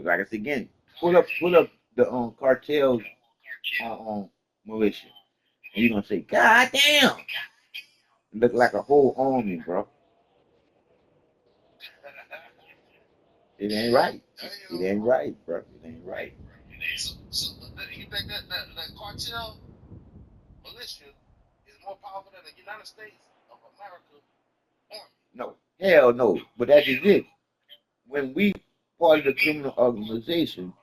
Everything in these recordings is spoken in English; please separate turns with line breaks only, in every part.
like I said again, pull up the cartels militia, and you're gonna say, God damn, look like a whole army, bro. It ain't right. It
Damn.
ain't right, bro. It ain't right.
So you think that cartel militia is more powerful than the United States of America army?
No, hell no. But that is it. When we part of the criminal organization,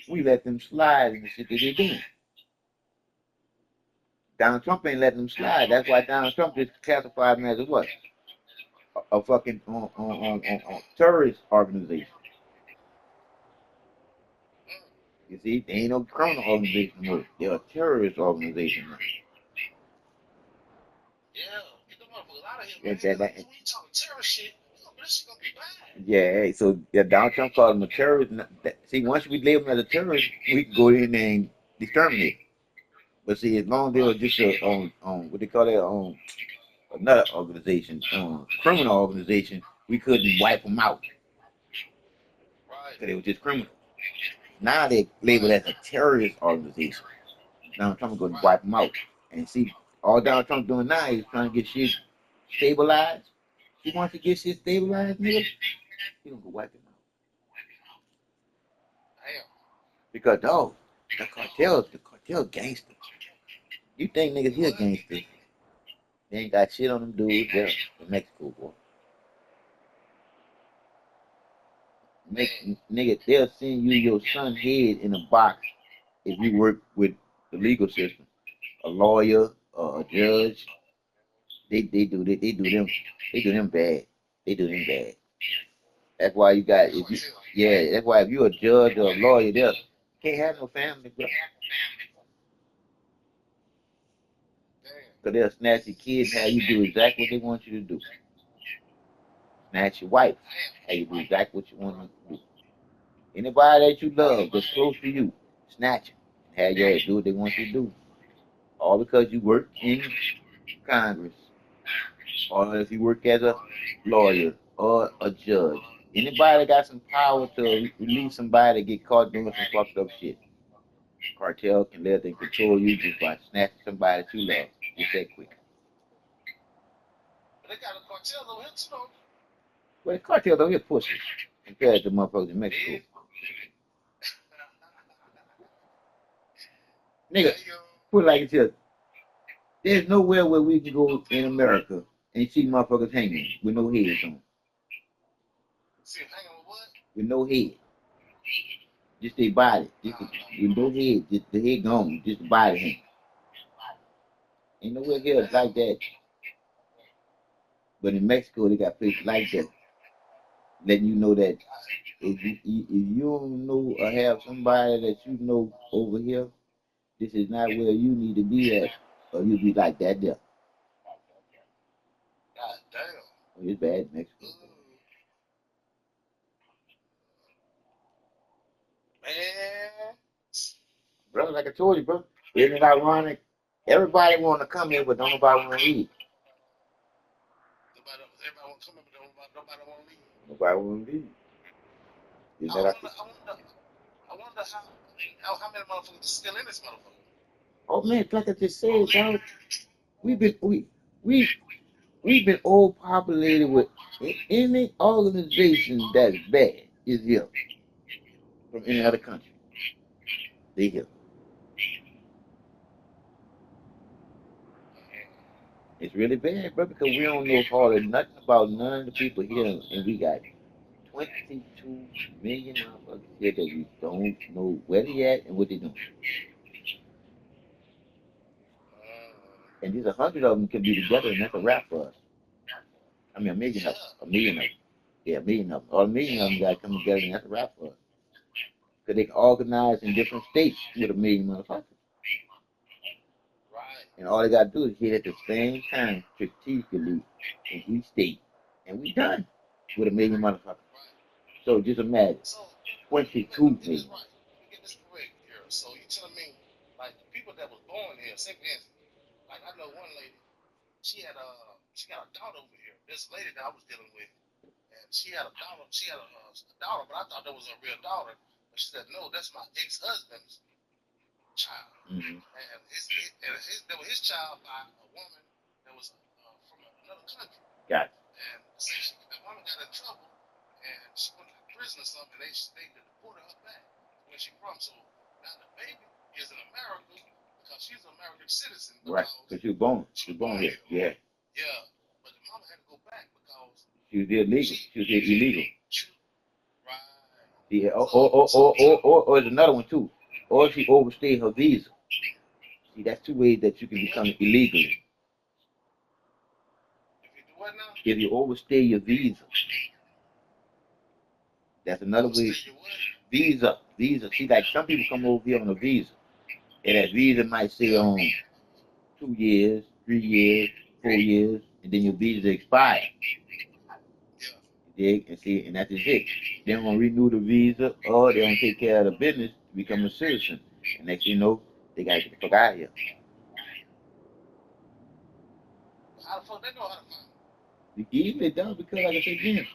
we let them slide in the shit that they're doing. Donald Trump ain't letting them slide. That's why Donald Trump just classified them as a what? A fucking terrorist organization.
Mm.
You see, they ain't no criminal organization no. They're a terrorist organization now.
Yeah, get the motherfuckers out of here,
Yeah,
man. Cause when you talking terrorist shit, this shit gonna be bad.
yeah, so yeah, Donald Trump called him a terrorist. See, once we label him as a terrorist, we can go in and exterminate. But see, as long as they were
Right,
just what they call it another organization, criminal organization, we couldn't wipe them out
right,
because they were just criminals. Now they labeled
right,
as a terrorist organization. Donald Trump going to
right.
wipe them out. And see, all Donald Trump doing now is trying to get shit stabilized. He wants to get shit stabilized, nigga. He gonna go wipe them out
Damn.
because dog, the cartel gangster. You think niggas
They
here
what?
gangster? They ain't got shit on them dudes there in Mexico, boy. Make
Man,
nigga, they'll send you your son head in a box if you work with the legal system, a lawyer, a judge. They do them bad. They do them bad. That's why you got
that
if you
cartel.
yeah. That's why if you're a judge or a lawyer, there can't have no family, bro.
Damn.
Cause they'll snatch your kids, have you do exactly what they want you to do. Snatch your wife,
Damn.
have you do exactly what you want them to do. Anybody that you love that's close to you, snatch them. Have your ass do what they want you to do. All because you work in Congress, or if you work as a lawyer or a judge. Anybody that got some power to release somebody to get caught doing some fucked up shit. Cartel can let them control you just by snatching somebody that you love. Just that quick.
But they got a cartel over here too, though.
Well, the cartel don't get pussy compared to motherfuckers in Mexico.
Big.
Nigga,
Damn.
put it like this. There's nowhere where we can go in America and see motherfuckers hanging with no heads on.
See him hanging with what?
With no head. Just their body. Just
Nah, nah.
with no head. Just the head gone. Just the body hanging. Ain't nowhere here
Damn.
like that. But in Mexico, they got places like that, letting you know that if you don't know or have somebody that you know over here, this is not where you need to be at, or you'll be like that there.
God damn.
Oh, it's bad in Mexico,
Mm, man.
bro. Like I told you, bro. Isn't it ironic? Everybody want to come here, but don't nobody want to leave.
Everybody want to come in, but nobody want to leave.
Nobody want to leave. Isn't
I
that?
wonder, I wonder, I wonder how many motherfuckers is still in this motherfucker.
Oh man, like I just said, dog. We've been we we've been overpopulated with any organization that's bad is here from any
Yeah.
other country. They here. It's really bad, bro, because we don't know hardly nothing about none of the people here, and we got 22 million motherfuckers here that we don't know where they at and what they doing. And these 100 of them can be together, and that's a wrap for us. I mean, a million of them.
Yeah.
A million of them. Yeah, a million of them. All a million of them got to come together, and that's a wrap for us. Because they can organize in different states with a million motherfuckers.
Right.
And all they got to do is hit at the same time strategically in each state. And we done with a million motherfuckers.
Right.
So just imagine
So let me
22
get this
million.
right. Let me get this correct here. So you telling me, like the people that was born here, say for instance, like I know one lady, she got a daughter over here. This lady that I was dealing with, and she had a daughter. She had a daughter, but I thought that was her real daughter. But she said, no, that's my ex-husband's child.
Mm-hmm.
And that was his child by a woman that was from another country.
Got
And the woman got in trouble, and she went to prison or something. They deported her back where she from. So now the baby is in America because she's an American citizen.
right. Because she was born here. Yeah.
Yeah. But the mama had to go back because
She was illegal. She was illegal.
Right.
Yeah. Or there's another one too. Or she overstayed her visa. See, that's two ways that you can become illegally.
If you do what now?
If you overstay your visa, that's another way. Visa. See, like some people come over here on a visa, and that visa might say on 2 years, 3 years, 4 years, and then your visa expires.
Yeah.
And see, and that's just it. They don't renew the visa, or they don't take care of the business to become a citizen. And next thing you know, they gotta get the fuck out of here.
How the fuck they know how to find it?
Easily done because, like I said again,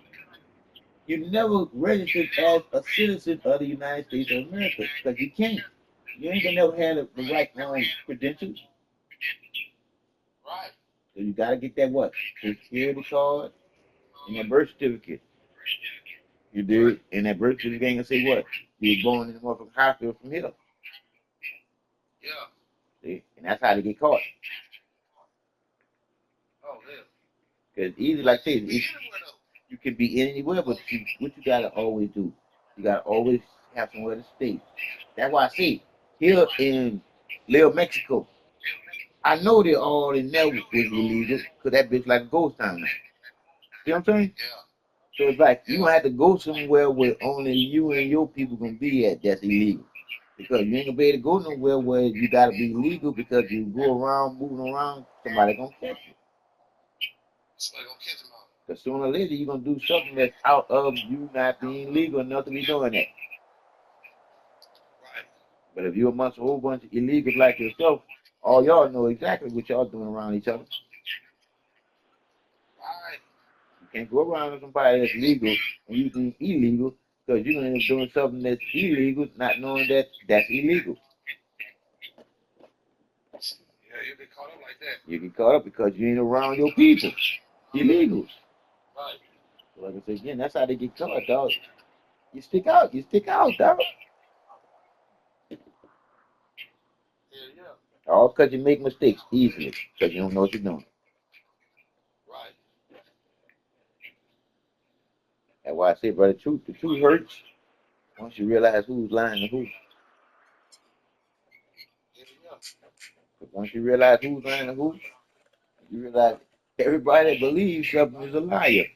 you never registered as a citizen of the United States of America because you can't. You ain't gonna never have the right credentials.
Right.
So you gotta get that what? Security card and that birth certificate. You did, and that birth certificate ain't gonna say what? You were born in the motherfucking hospital from here.
Yeah.
See? And that's how they get caught.
Oh, yeah.
Because easy, like I said, you can be anywhere, but what you gotta always do, you gotta always have somewhere to stay. That's why I say here in Little Mexico, I know they're all in there was illegal because that bitch like a ghost town now. See what I'm saying?
Yeah.
So it's like you gonna have to go somewhere where only you and your people gonna be at that's illegal. Because you ain't gonna be able to go nowhere where you gotta be legal because you go around moving around, somebody gonna catch you.
Somebody gonna catch him out.
Because sooner or later you're gonna do something that's out of you not being legal enough to be doing that.
Right.
But if you're amongst a whole bunch of illegals like yourself, all y'all know exactly what y'all doing around each other.
Right.
You can't go around with somebody that's legal and you think illegal because you're gonna end up doing something that's illegal, not knowing that that's illegal.
Yeah, you get caught up like that.
You get caught up because you ain't around your people, illegals.
Right.
So like I said again, that's how they get caught, dog. You stick out, dog.
Yeah, yeah.
All because you make mistakes easily because you don't know what you're doing.
Right.
That's why I say, brother, the truth hurts once you realize who's lying to who.
Yeah, yeah.
But once you realize who's lying to who, you realize everybody that believes something is a liar.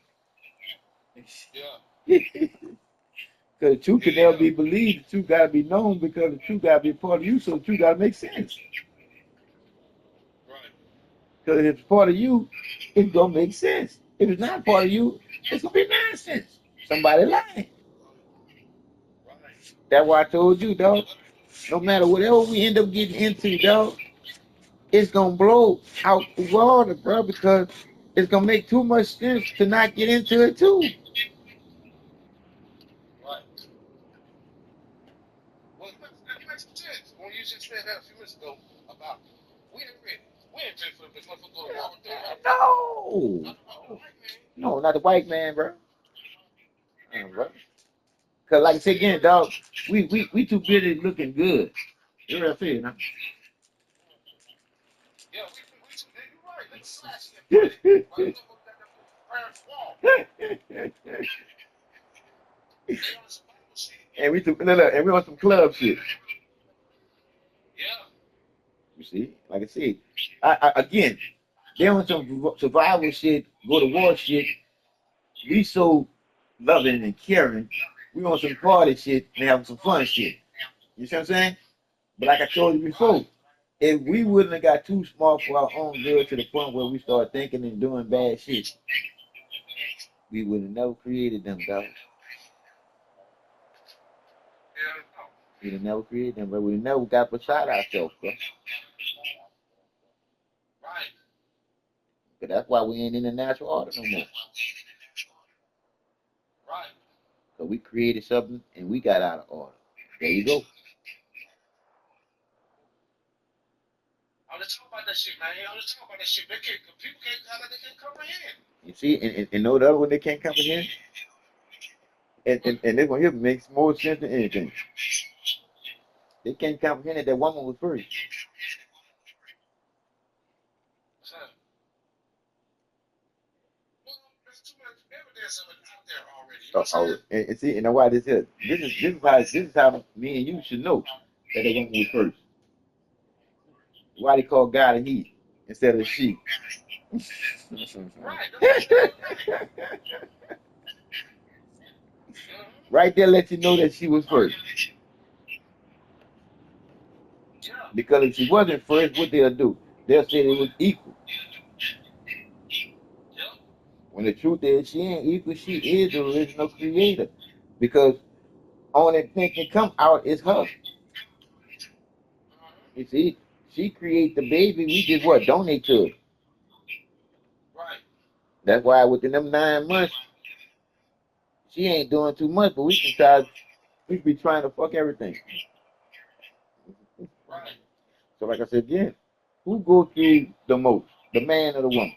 Yeah.
Because the truth can never be believed. The truth got to be known because the truth got to be a part of you, so the truth got to make sense.
Right.
Because if it's part of you, it's going to make sense. If it's not part of you, it's going to be nonsense. Somebody lying.
Right.
That's why I told you, dog. No matter whatever we end up getting into, dog, it's going to blow out the water, bro, because it's going to make too much sense to not get into it, too.
Right. Well, it makes sense when you just said that a few minutes ago about we ain't ready. We ain't ready for this motherfucker go to war with them.
No. No, not the white man, bro. Bro. Because, like I said again, dog, we too busy looking good. You know what I'm saying? Huh?
Yeah, we too big. You're right. Let's slash it. Right.
And we took and we on some club shit.
Yeah.
You see, like I said, again, they on some survival shit, go to war shit. We so loving and caring. We on some party shit and having some fun shit. You see what I'm saying? But like I told you before, if we wouldn't have got too smart for our own good to the point where we start thinking and doing bad shit, we would have never created them, dog. We'd have never created them, but we never got beside ourselves, bro.
Right.
But that's why we ain't in the natural order no more.
Right.
So we created something and we got out of order. There you go.
I'm just talking about that shit, man. I'm just talking about that shit. People can't, they can't comprehend.
You see, and know the other one they can't comprehend? And this one here makes more sense than anything. They can't comprehend that woman was first.
So, well, there's too much evidence of it out there already. You know what I'm saying?
And see, and know why this is? This is how me and you should know that the woman was first. Why they call God a he instead of she?
Right. That's right.
Right there, let you know that she was first.
Yeah.
Because if she wasn't first, what they'll do? They'll say they was equal.
Yeah.
When the truth is, she ain't equal. She is the original creator. Because only thing can come out is her. You see, she create the baby. We just what? Donate to her.
Right.
That's why within them 9 months, she ain't doing too much, but we can try. We be trying to fuck everything.
Right.
So like I said again, who go through the most? The man or the woman?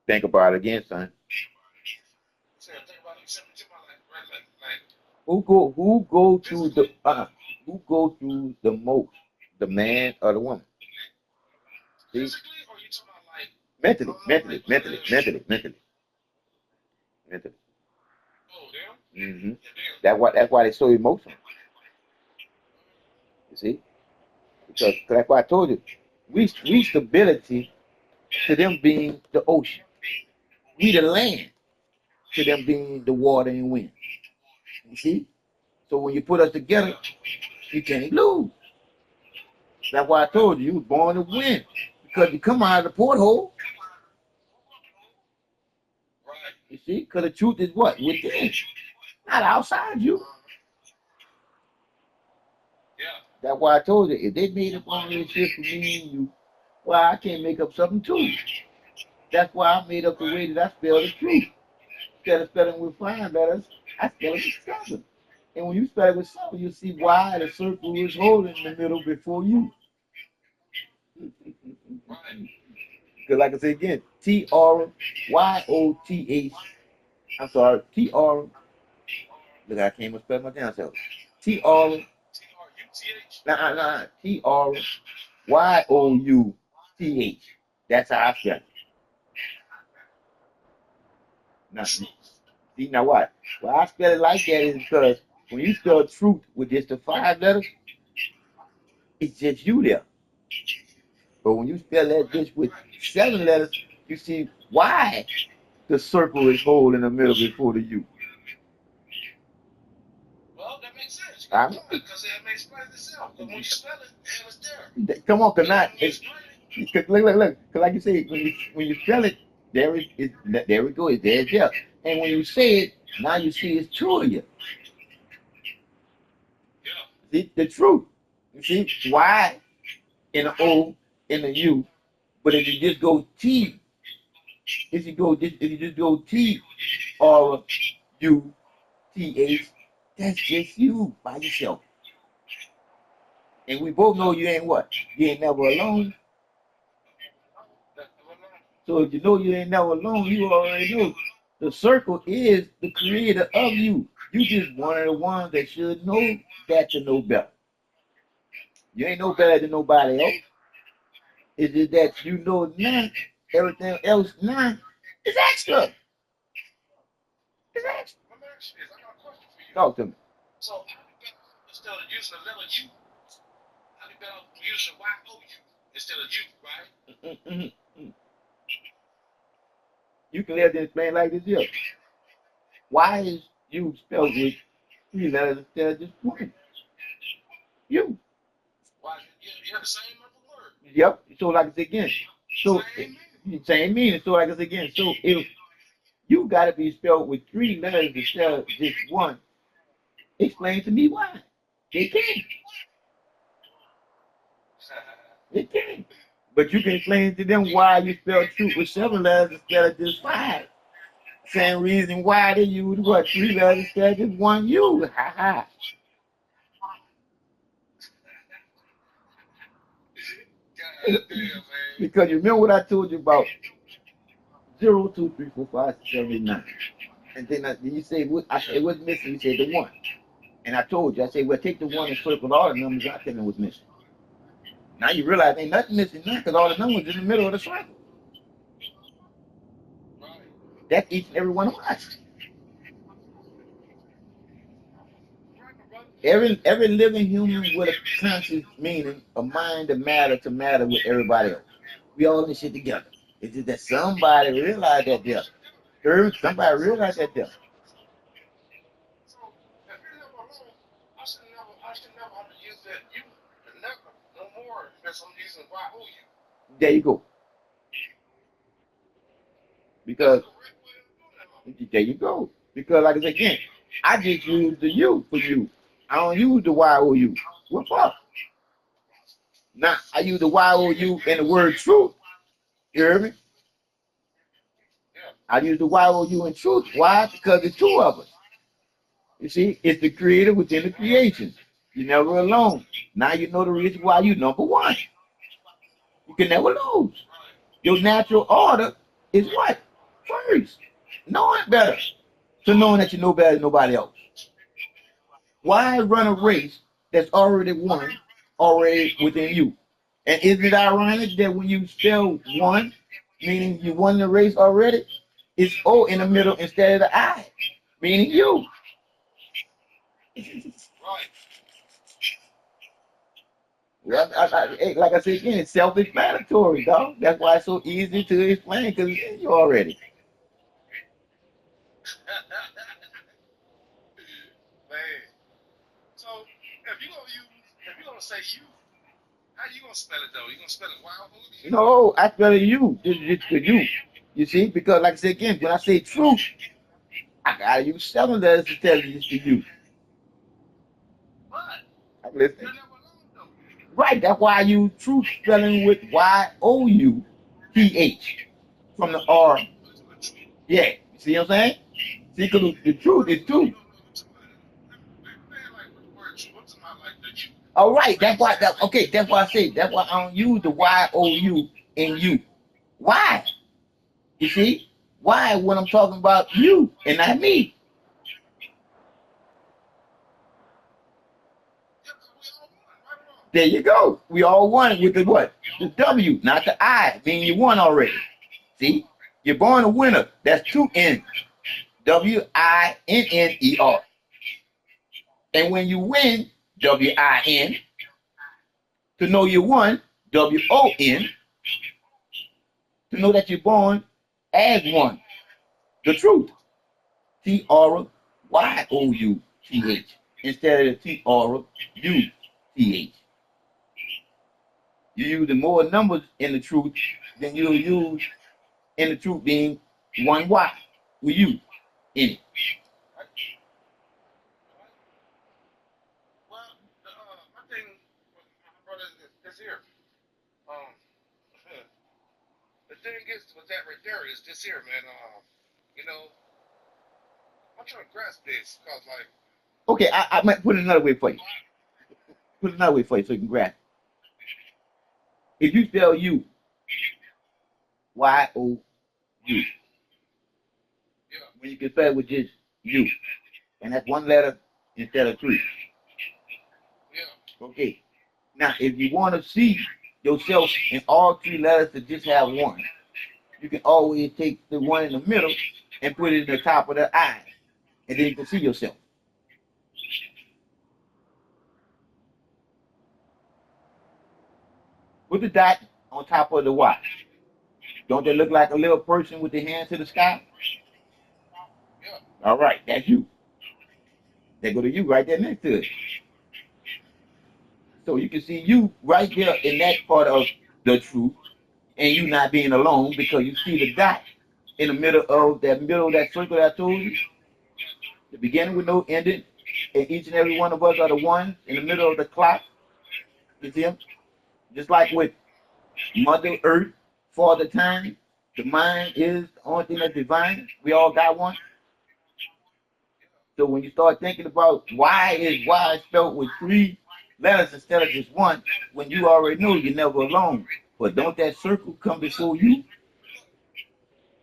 Think about it again, son.
So think about it. Something to my life, right? Like,
who go through the most? The man or the woman? See?
physically, or you talking about like
Mentally.
oh damn?
Mm-hmm.
Yeah, damn.
That's why they're so emotional. You see? Because that's why I told you, we stability to them being the ocean. We the land to them being the water and wind. You see? So when you put us together, you can't lose. That's why I told you, you were born to win. Because you come out of the porthole.
Right.
You see? Because the truth is what? Within. Not outside you.
Yeah.
That's why I told you, if they made up on this shit for me and you, well, I can't make up something too. That's why I made up the way that I spell the truth. Instead of spelling with 5 letters, I spell it with 7. And when you spell it with 7, you see why the circle is holding in the middle before you.
Right.
Because like I said again, Tryoth. I'm sorry, Tr. Look, I can't even spell my damn self. Tr.
Truth.
Nah. Tryoouth. That's how I spell it. Now, see, now what? Why I spell it like that is because when you spell truth with just the 5 letters, it's just you there. But when you spell that bitch with 7 letters, you see why the circle is whole in the middle before the U.
Well, that makes sense.
I'm,
Because it may explain itself. But when you spell it, and it's there.
come on, cause not.
When you explain it,
Look. Cause like you say, when you spell it, there we go. It's there, yeah. And when you say it, now you see it's true of you.
yeah.
See the truth. You see why in the O in the U, but if you just go T, if you just go T or U T H, that's just you by yourself. And we both know you ain't what? You ain't never alone. So if you know you ain't never alone, you already know the circle is the creator of you. You just one of the ones that should know that to know better. You ain't no better than nobody else. It's just that you know now, everything else now is extra. It's extra.
Let me ask you this. I got a question for you.
Talk to me.
So, instead of using the letter U, how do you better use the Y-O-U instead of U, right?
Mm-hmm. You can let them explain like this here. Why is you spelled with 3 letters instead of just 1? You.
Why? You have the same number word.
Yep. So like I said again. So
Same meaning.
same meaning. So like I said again. So if you got to be spelled with 3 letters instead of just 1, explain to me why. They can't. They can't. But you can explain to them why you spell truth with 7 letters instead of just 5. Same reason why they use what? 3 letters instead of 1 U. Ha ha.
God damn, man.
Because you remember what I told you about 0, 2, 3, 4, 5, 6, 7, 8, 9. And then you say, I said, what's missing? You said the 1. And I told you, I said, well, take the 1 and circle all the numbers. I tell you what's missing. Now you realize ain't nothing missing now because all the numbers in the middle of the circle.
Right.
That's each and every one of us. Every living human with a conscious meaning, a mind, a matter to matter with everybody else. We all in this shit together. It's just that somebody realized that there. Third, somebody realized that there.
So if you're never alone, I should never have to use that you never no more unless I'm using YOU.
There you go. Because there you go. Because like I said again, I just use the U for you. I don't use the YOU. What fuck? Now I use the YOU in the word truth. You hear me? I use the YOU in truth. Why? Because there's 2 of us. You see, it's the creator within the creation. You're never alone. Now you know the reason why you number 1. You can never lose. Your natural order is what? First. Knowing better. So knowing that you know better than nobody else. Why run a race that's already won, already within you? And isn't it ironic that when you spell 1, meaning you won the race already, it's O in the middle instead of the I, meaning you.
Right.
Well, like I said again, it's self-explanatory, dog. That's why it's so easy to explain because it's in you already.
Man. So if you're gonna say you, how you gonna spell it though? You gonna spell it YOU?
No, I spell it you. It's the you. You see, because like I said again, when I say truth, I gotta use 7 letters to tell you it's the you.
But
I'm listening.
you're never alone though.
Right, that's why I use truth spelling with YOUTH from the R. Yeah, you see what I'm saying? See, because the truth is 2. All right, that's why. That's why I say. That's why I don't use the YOU in you. Why? You see? Why when I'm talking about you and not me? There you go. We all won with the what? The W, not the I, meaning you won already. See? You're born a winner. That's 2 N's. WINNER. And when you win, WIN. To know you won, WON. To know that you're born as one. The truth. TRYOUTH. Instead of TRUTH. You use more numbers in the truth than you'll use in the truth being 1Y with you in it.
Well, my thing, my brother, is here. Um, the thing is with that right there is this here, man. You know, I'm trying to grasp this because like.
Okay, I might put it another way for you. Put it another way for you so you can grasp. If you spell you, YOU,
Yeah.
when you can spell it with just you, and that's 1 letter instead of 3.
Yeah.
Okay. Now, if you want to see yourself in all 3 letters to just have 1, you can always take the 1 in the middle and put it in the top of the eye, and then you can see yourself. Put the dot on top of the Y. Don't they look like a little person with their hands to the sky?
Yeah.
All right, that's you. They go to you right there next to it. So you can see you right there in that part of the truth, and you not being alone because you see the dot in the middle of that circle that I told you. The beginning with no ending, and each and every one of us are the ones in the middle of the clock. You see them? Just like with Mother Earth, Father Time, The mind is the only thing that's divine. We all got one. So when you start thinking about why is why spelled with 3 letters instead of just one, when you already know you're never alone. But don't that circle come before you?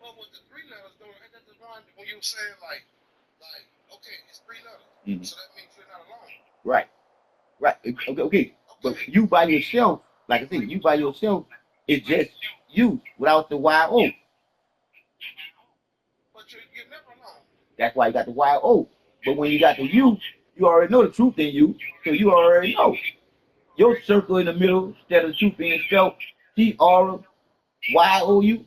Well, with the 3 letters, though, ain't that the one when you say like, okay, it's 3 letters,
Mhm.
so that means you're not alone.
Right, right. Okay. But
Okay,
you by yourself, like I said, you by yourself, it's just you without the Y-O.
but you're never alone.
That's why you got the Y-O. But when you got the U, you already know the truth in you, so you already know. Your circle in the middle, instead of the truth being spelled T-R-Y-O-U,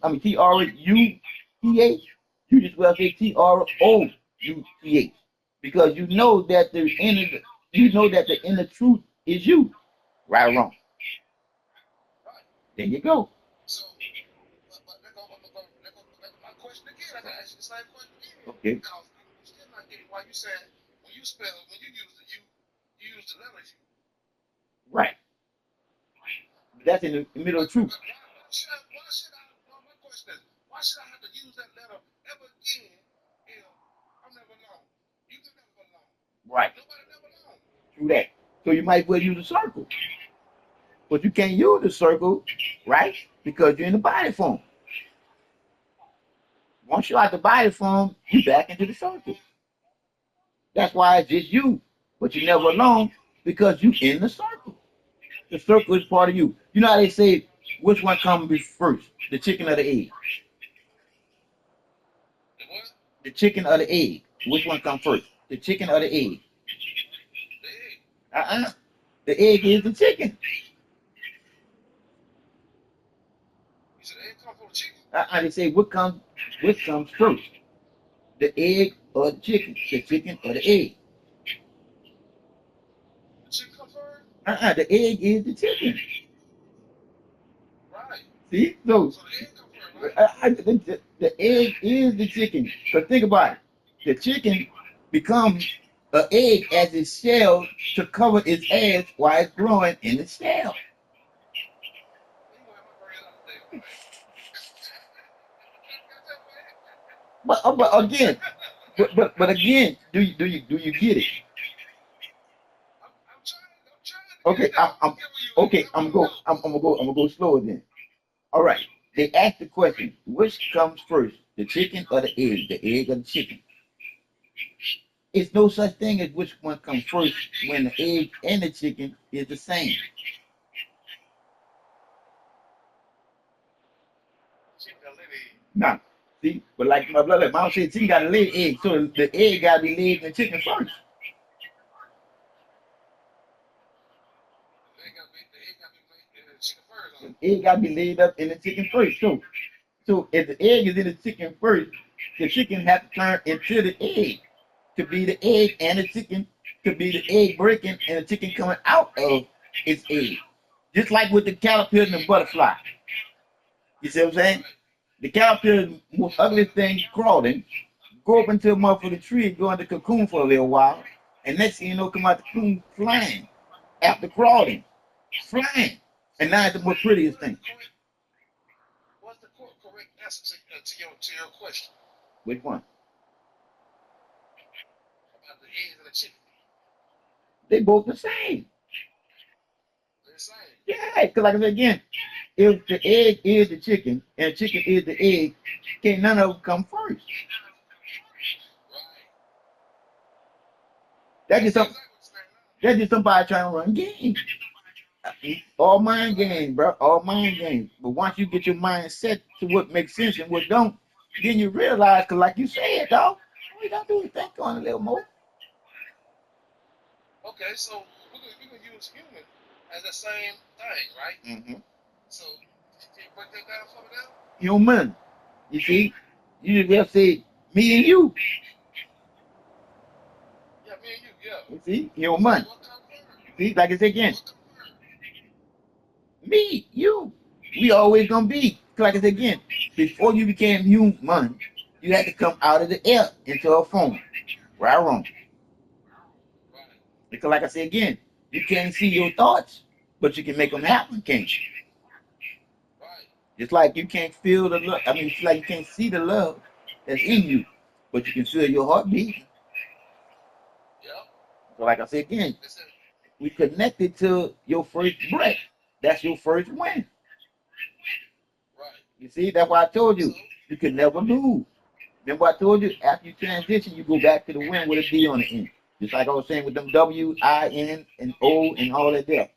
I mean T-R-U-T-H, you just well say T-R-O-U-T-H. Because you know that the inner truth is you. Right or wrong.
Right.
There you go.
So, let go my question again. I gotta ask you the same question again
Okay.
because I'm still not getting why you said when you spell when you use the U, you use the letters U.
Right. That's in the middle of the truth.
Well, my question is, why should I have to use that letter ever again if I'm never alone? You can never alone.
Right.
Nobody never alone.
Through that. So you might well use a circle. But you can't use the circle, right? Because you're in the body form. Once you're out the body form, you back into the circle. That's why it's just you. But you're never alone because you in the circle. The circle is part of you. You know how they say which one comes first? The chicken or the egg?
The what?
The chicken or the egg? Which one comes first? The chicken or the egg?
The egg.
Uh-uh. The egg is the chicken.
You said the egg come from the chicken?
They say what comes first? The egg or the chicken? The chicken or the egg?
The chicken come first?
The egg is the chicken.
Right.
See? So
So the egg come first, right?
the egg is the chicken. Because think about it. The chicken becomes an egg as its shell to cover its ass while it's growing in the shell.
You gonna have my brain out today, boy.
But again, but again, do you get it?
I'm trying to get
Okay,
it down. I'm gonna get where you at.
okay.
I wanna know.
I'm gonna go slower then. All right. They asked the question, which comes first, the chicken or the egg? The egg or the chicken? It's no such thing as which one comes first when the egg and the chicken is the same.
Chicken got laid egg.
Now, see, but like my brother, mom said, chicken got to lay egg, so the egg got to be laid in the chicken first.
The chicken first, huh?
The egg got to be laid up in the chicken first. So if the egg is in the chicken first, the chicken has to turn into the egg to be the egg, and the chicken to be the egg breaking and the chicken coming out of its egg. Just like with the caterpillar and the butterfly. You see what I'm saying?
Right.
The caterpillar is the most ugly thing crawling, go up into a motherfucking tree and go into the cocoon for a little while, and next thing you know, come out the cocoon flying after crawling, flying. And now it's the most prettiest thing.
What's the correct answer to your question
Which one?
about the eggs and the chicken?
They both the same.
They're the same.
Yeah, because like I said again, if the egg is the chicken and the chicken is the egg, can't none of them come first.
Right.
That's just
That's
some,
exactly what you're saying now.
that's just somebody trying to run games. All mind games, bro. All mind games. But once you get your mind set to what makes sense and what don't, then you realize, cause like you said, dog, all we gotta do is think on it a little more.
Okay, so we're gonna use human as the same thing, right?
Mm-hmm.
So can you break that down for me now?
Human. You see, you just say me and you.
Yeah, me and you, yeah.
You see,
So
human.
what comes first?
See, like I said again,
What comes first?
me, you. We always gonna be. Like I said again, before you became human, you had to come out of the air into a form. Right or wrong?
Right,
Because like I said again, you can't see your thoughts, but you can make them happen, can't you?
right.
It's like you can't feel the love. I mean, it's like you can't see the love that's in you, but you can feel your heart beating.
Yeah.
So, like I said again,
They said,
we connected to your first breath. That's your first win.
right.
You see, that's why I told
So,
you you can never lose. Remember I told you after you transition, you go back to the win with a D on the end. Just like I was saying with them W, I, N, and O, and all that there.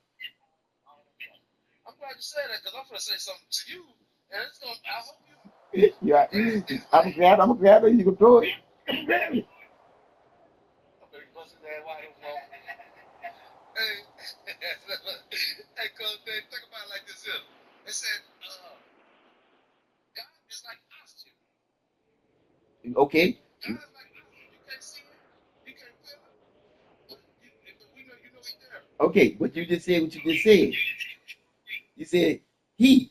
I'm glad you said that because I'm going to say something to you, and it's going to, I hope you,
Yeah,
it's like,
I'm a grab it. You can throw it. I'm gonna grab it.
I'm going to bust his ass wide open. Hey, hey, cuz, think about it like this here. They said, God is like oxygen.
Okay,
God is like oxygen. You can't see it, you can't feel it, but we know you know he's there.
okay. But you just said what you just said. You said he,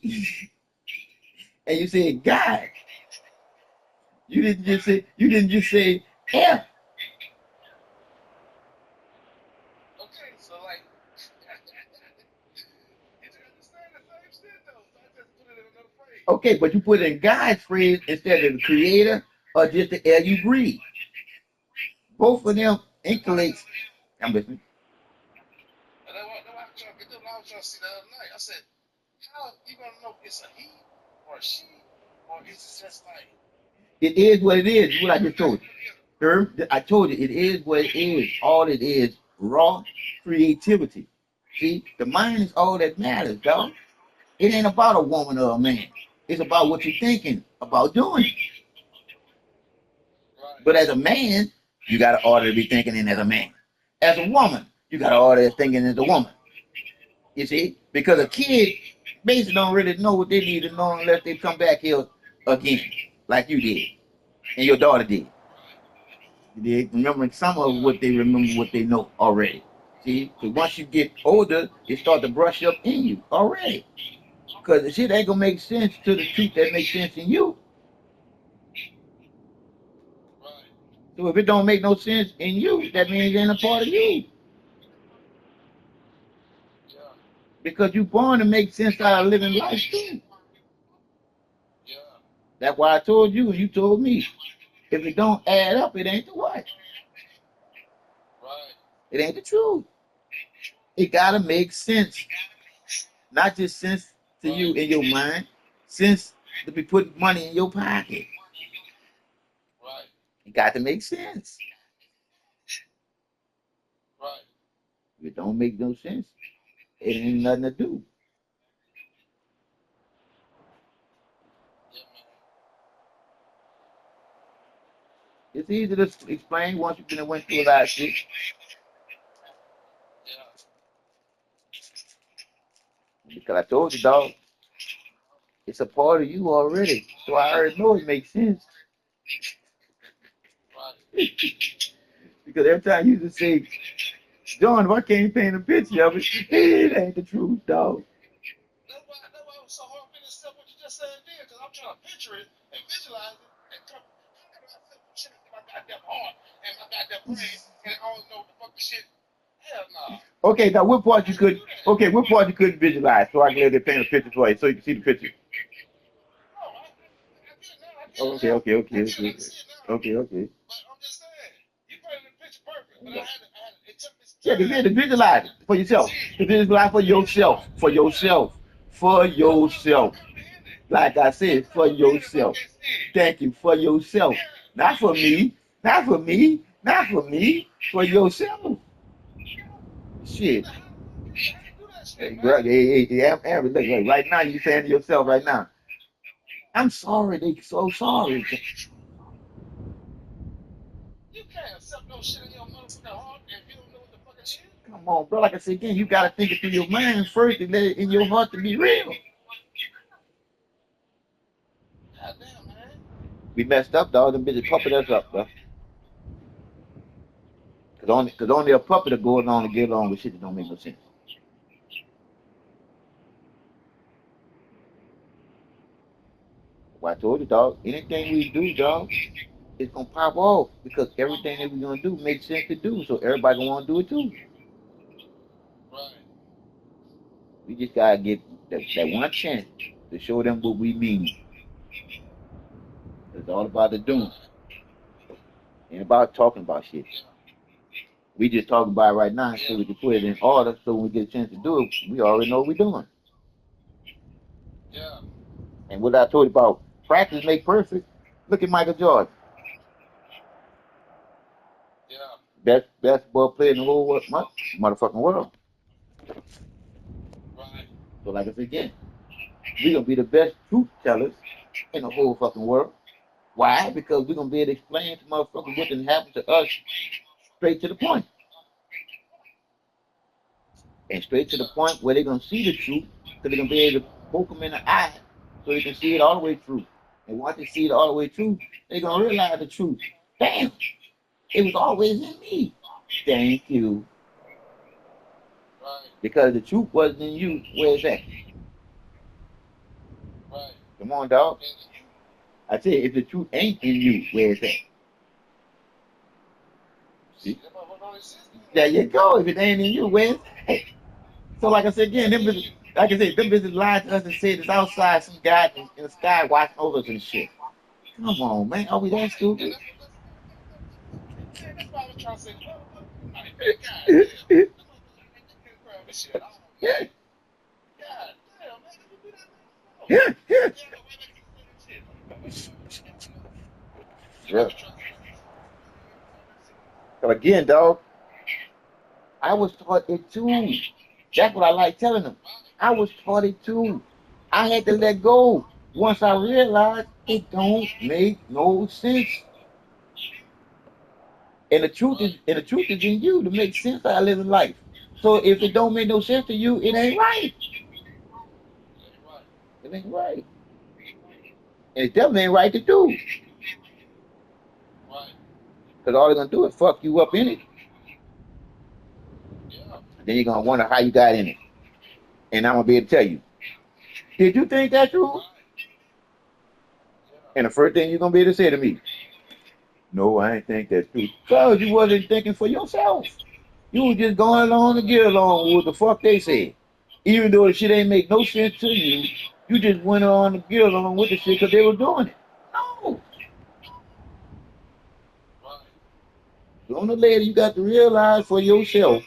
and you said God. You didn't just say F.
Okay, so like, did you understand the same shit though? So I just put it in another phrase.
Okay, but you put it in God's phrase instead of the creator or just the air you breathe. Both of them
And why?
inculates. I'm listening.
And that's why I'm trying to get them. I was trying to see the other night. I said, how you gonna know it's a he or a she, or is it just like
It is what it is. What I
you
just
guys
told
put
you.
it together?
I told you it is what it is. All it is, raw creativity. See, the mind is all that matters, dog. It ain't about a woman or a man. It's about what you're thinking about doing.
Right,
But as a man, you got to order to be thinking in as a man. As a woman, you got to order to thinking as a woman. You see, because a
yeah,
kid basically don't really know what they need to know unless they come back here again, like you did and your daughter did.
right,
They remembering some of
yeah,
what they remember, what they know already. See, because once you get older, it start to brush up in you already. Because the shit ain't gonna make sense to the truth that makes sense in you.
right,
So if it don't make no sense in you, that means it ain't a part of you.
yeah,
Because you born to make sense out of living life too.
yeah,
That's why I told you and you told me. If it don't add up, it ain't the what?
right,
It ain't the truth. It gotta make sense. Not just sense to
right,
you in your mind, sense to be putting money in your pocket.
right,
It got to make sense.
right.
If it don't make no sense, it ain't nothing to do.
Yeah, man.
It's easy to explain once you've been went through a lot of shit.
Yeah,
Because I told you, dog, it's a part of you already. So I already know it makes sense.
right.
Because every time you just say, John, why can't you paint a picture of it? It ain't the truth, dog.
That's why it was so hard for me to accept what you just said there, because I'm trying to picture it and visualize it, and how can I accept what shit in my goddamn heart and my goddamn brain, and I don't know what the fuck the shit. Hell nah.
Okay, now what part you
How you
could
do that?
okay, what part you couldn't visualize so I can let them paint a picture for you so you can see the picture.
No, I get it now. I get it
Okay,
now.
okay,
I
okay,
get it. I
okay.
can see it now.
Okay, okay.
But I'm just saying, you painted the picture perfect, but it took me some
Yeah,
time
to visualize it for
to
yourself.
see it.
To visualize for yourself. For yourself. For
Because how can I
yourself.
comprehend it?
Like I
How
said,
can I
for
comprehend it if I
yourself.
can't see it?
Thank you. For yourself.
Yeah.
Not for me. Not for me. Not for me. For yourself. Shit.
How the fuck you how you do that shit,
Hey, bro,
man?
Aaron, look, right now you saying to yourself right now, I'm sorry, they so sorry.
You can't accept no shit in your motherfucking heart if you don't know what the fuck it is.
Come on, bro. Like I said again, you gotta think it through your mind first and let it in your heart to be real.
Goddamn, man.
We messed up, dog. Them bitches pumping us up, bro. Cause only a puppet will go along and get along with shit that don't make no sense. Well, I told you, dog. Anything we do, dog, it's gonna pop off because everything that we're gonna do makes sense to do. So everybody gonna wanna do it too.
Right.
We just gotta get that one chance to show them what we mean. It's all about the doing. Ain't about talking about shit. We just talk about it right now so we can put it in order so when we get a chance to do it, we already know what we're doing.
Yeah.
And what I told you about practice make perfect, look at Michael Jordan.
Yeah.
Best basketball player in the whole motherfucking world.
Right.
So like I said again, we're gonna be the best truth tellers in the whole fucking world. Why? Because we're gonna be able to explain to motherfuckers what done happened to us straight to the point. And straight to the point where they're gonna see the truth, because they're gonna be able to poke them in the eye so they can see it all the way through. And once they see it all the way through, they're gonna realize the truth. Damn, it was always in me. Thank you.
Right.
Because the truth wasn't in you, where's that?
Right.
Come on, dog.
And
I said, if the truth ain't in you, where's that? See?
that motherfucker don't exist anymore.
There you go. If it ain't in you, where's that? So like I said again, them bitches, like I said, them bitches lied to us and said it's outside some guy in the sky watching over us and shit. Come on, man. Are we that
And
stupid?
that's why I was trying to say, motherfucker, like, man, God damn. That motherfucker like they can't grab this shit. Oh,
Yeah,
man. God damn, man, you do that before.
yeah, yeah.
Yeah, why they keep saying that shit?
Yeah.
I be trying to
So again, dog, I was taught it too. That's what I like telling them. I was taught it too. I had to let go once I realized it don't make no sense. And the truth is in you to make sense out of living life. So if it don't make no sense to you, it ain't right. It ain't right. And it definitely ain't right to do. Because all they're gonna do is fuck you up in it. Then you're gonna wonder how you got in it. And I'm gonna be able to tell you. Did you think that's true? And the first thing you're gonna be able to say to me, no, I ain't think that's true. Because you wasn't thinking for yourself. You was just going along to get along with what the fuck they said. Even though the shit ain't make no sense to you, you just went on to get along with the shit because they were doing it. No. Sooner or later, you got to realize for yourself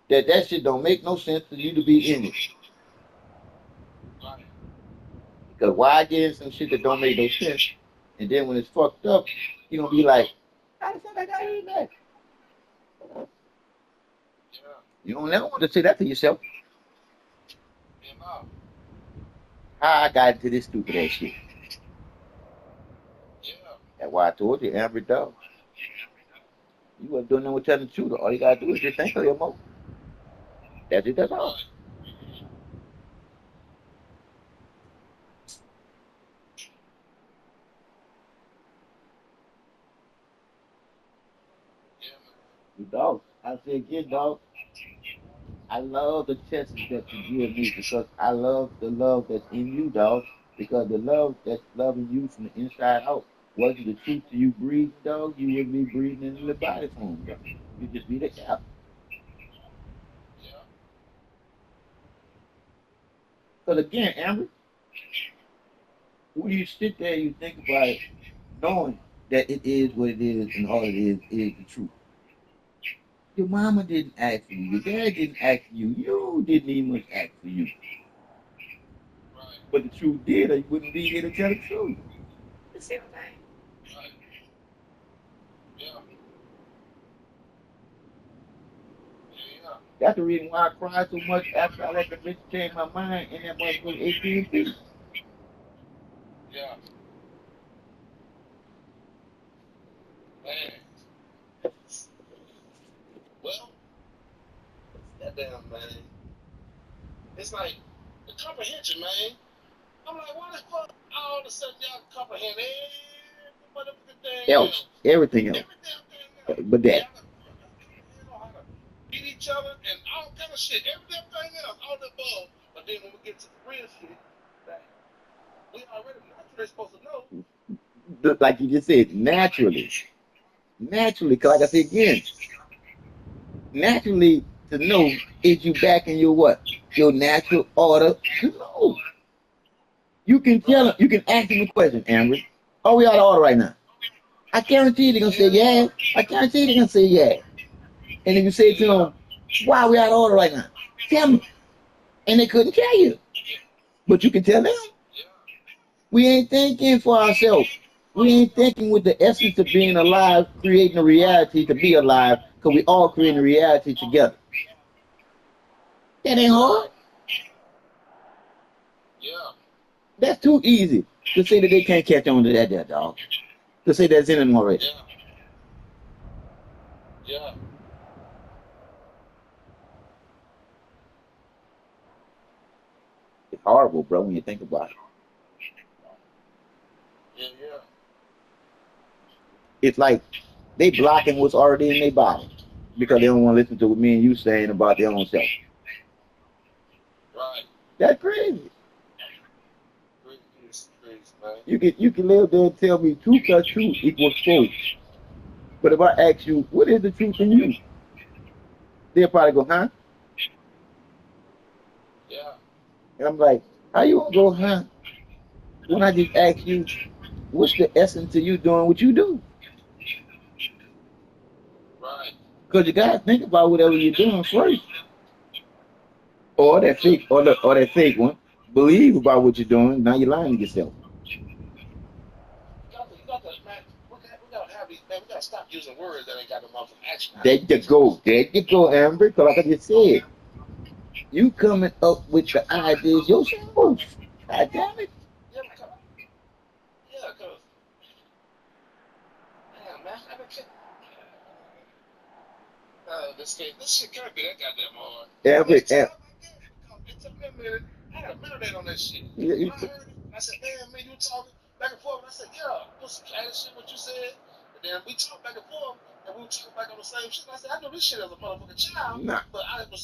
that that shit don't make no sense for you to be in it. Because why get in some shit that don't make no sense, and then when it's fucked up, you're going to be like, how the fuck I got in that? You don't never want to say that to yourself. How I got into this stupid ass shit. That's why I told you, Amber Dog. You wasn't doing nothing with telling the truth. All you gotta do is just think of your mo. That's it, that's all. You dog. I say again, dog. I love the chances that you give me because I love the love that's in you, dog. Because the love that's loving you from the inside out wasn't the truth to you breathing, dog. You wouldn't be breathing into the body form, dog. You'd just be the air. Because again, Amber, when you sit there, you think about it, knowing that it is what it is and all it is the truth. Your mama didn't ask for you. Your dad didn't ask for you. You didn't even ask for you. But the truth did, or you wouldn't be here to tell the truth. The same thing. That's the reason why I cried so much after I let the bitch change my mind and that motherfucker AT&T.
Yeah. Man. Well, that damn man. It's like the comprehension, man. I'm like, why the fuck all of a sudden y'all comprehend every motherfucking thing else?
Everything else. But that.
You know how to beat each other and all kind of shit. Everything else, all the above. But then when we get to the real shit, we already naturally supposed to know.
Like you just said, naturally. Naturally, because like I said again, naturally to know is you back in your what? Your natural order to know. You can tell them,
Right.
you can ask them a question, Amber. Are we out of order right now? I guarantee they're gonna say
Yeah.
yes. I guarantee they're gonna say yes. And if you say to
Yeah.
them, why are we out of order right now? Tell me. And they couldn't tell you. But you can tell them.
Yeah.
We ain't thinking for ourselves. We ain't thinking with the essence of being alive, creating a reality to be alive, because we all creating a reality together. That ain't
Yeah.
hard.
Yeah.
That's too easy to say that they can't catch on to that there, dog. To say that's in them already.
Yeah. Yeah.
It's horrible, bro, when you think about it.
Yeah. Yeah.
It's like they blocking what's already in their body because they don't want to listen to what me and you saying about their own self.
Right.
That's crazy.
Crazy, crazy, man.
You can live there and tell me 2 plus 2 equals 4. But if I ask you, what is the truth in you? They'll probably go, huh?
Yeah.
And I'm like, how you gonna go, huh? When I just ask you, what's the essence of you doing what you do?
Right.
Because you gotta think about whatever you're doing first. Or that
Yeah.
fake, or that fake one. Believe about what you're doing. Now you're lying to yourself.
You got to, man. We gotta have these, man. We gotta stop using words that ain't got no motherfucking action
There
behind
you go. There you go, Amber. Because like I just said, you coming up with the ideas yourself. God damn it.
it. Yeah, cause damn, man, I been this shit can't be that goddamn hard. How
Amber,
much time I gave you to come? It took me a minute. I had to marinate on that shit.
you,
When I heard it, I said, man, you talking back and forth. And I said, yeah, it was some casual shit what you said. And then we talked back and forth, and we were talking back on the same shit. And I said, I know this shit as a motherfucking child,
nah.
but I was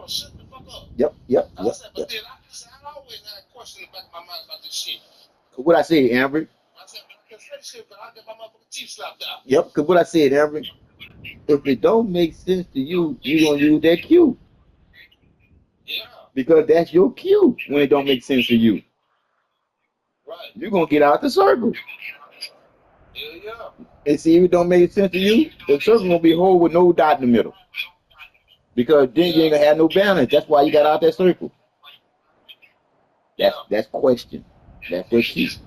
shut the fuck up.
Yep, yep,
I
yep,
said, but
yep.
then I always had a question in the back of my mind about this shit.
What I said, Amber.
I said, man, I can say shit, but I get my motherfucking teeth slapped out.
Yep, because what I said, Amber. If it don't make sense to you, you gonna use that cue.
Yeah,
Because that's your cue when it don't make sense to you.
right.
You're gonna get out the circle.
Yeah, yeah.
And see if it don't make sense to you, the circle gonna be whole with no dot in the middle. Because then you
Yeah,
ain't gonna have no balance. That's why you got out that circle. That's
yeah,
that's question. That's the key. So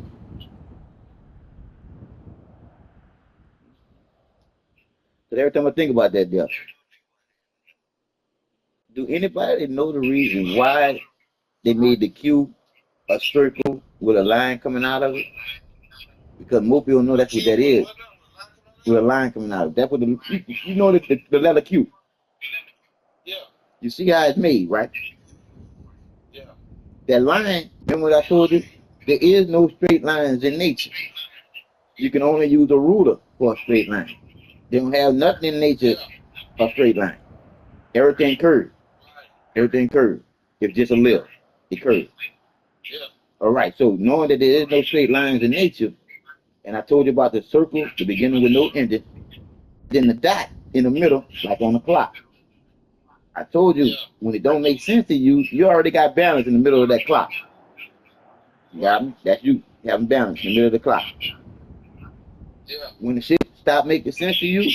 every time I think about that deal, do anybody know the reason why they made the Q a circle with a line coming out of it? Because most people know
with a
that's what that
cube with a
is.
what now? With a line coming out
With
of
a
it?
line coming out of it. That's what you know the letter Q.
Yeah,
You see how it's made, right?
yeah,
That line, remember what I told you? There is no straight lines in nature. You can only use a ruler for a straight line. They don't have nothing in nature
yeah,
a straight line. Everything curved.
right,
Everything curved. It's just a lift. It curves.
yeah,
All right. So knowing that there is no straight lines in nature, and I told you about the circle, the beginning with no ending, then the dot in the middle, like on the clock. I told you
yeah,
when it don't make sense to you, you already got balance in the middle of that clock. You got
right,
me? That's you having balance in the middle of the clock.
yeah,
When the shit stop making sense to you,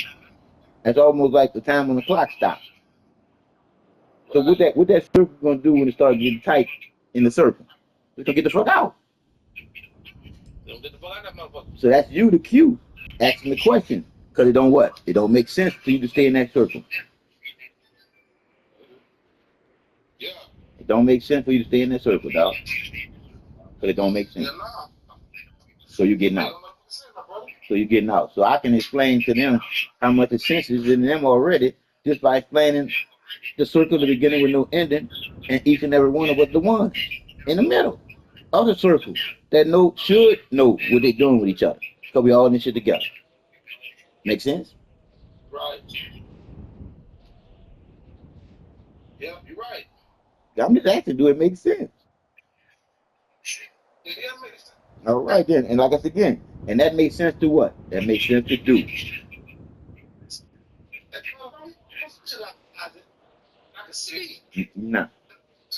that's almost like the time when the clock stops. So
right.
what that circle gonna do when it starts getting tight in the circle? It's gonna get the fuck out.
Don't get the fuck out of that motherfucker.
So that's you, the cue, asking the question. Because it don't what? It don't make sense for you to stay in that circle.
Yeah,
It don't make sense for you to stay in that circle, dog. Because it don't make sense.
yeah, nah.
So you're getting
Ain't
out.
no motherfucking sense, my brother.
So you're getting out. So I can explain to them how much the sense is in them already just by explaining the circle, the beginning with no ending, and each and every one of us the ones in the middle of the circle that should know what they're doing with each other. Because we all in this shit together. Make sense?
Right. Yeah, you're right.
I'm just asking, do it make sense?
Yeah, yeah, makes sense.
All right then. And like I said again, and that makes sense to what? That makes sense to do.
That motherfucker, that's shit I can see.
Nah,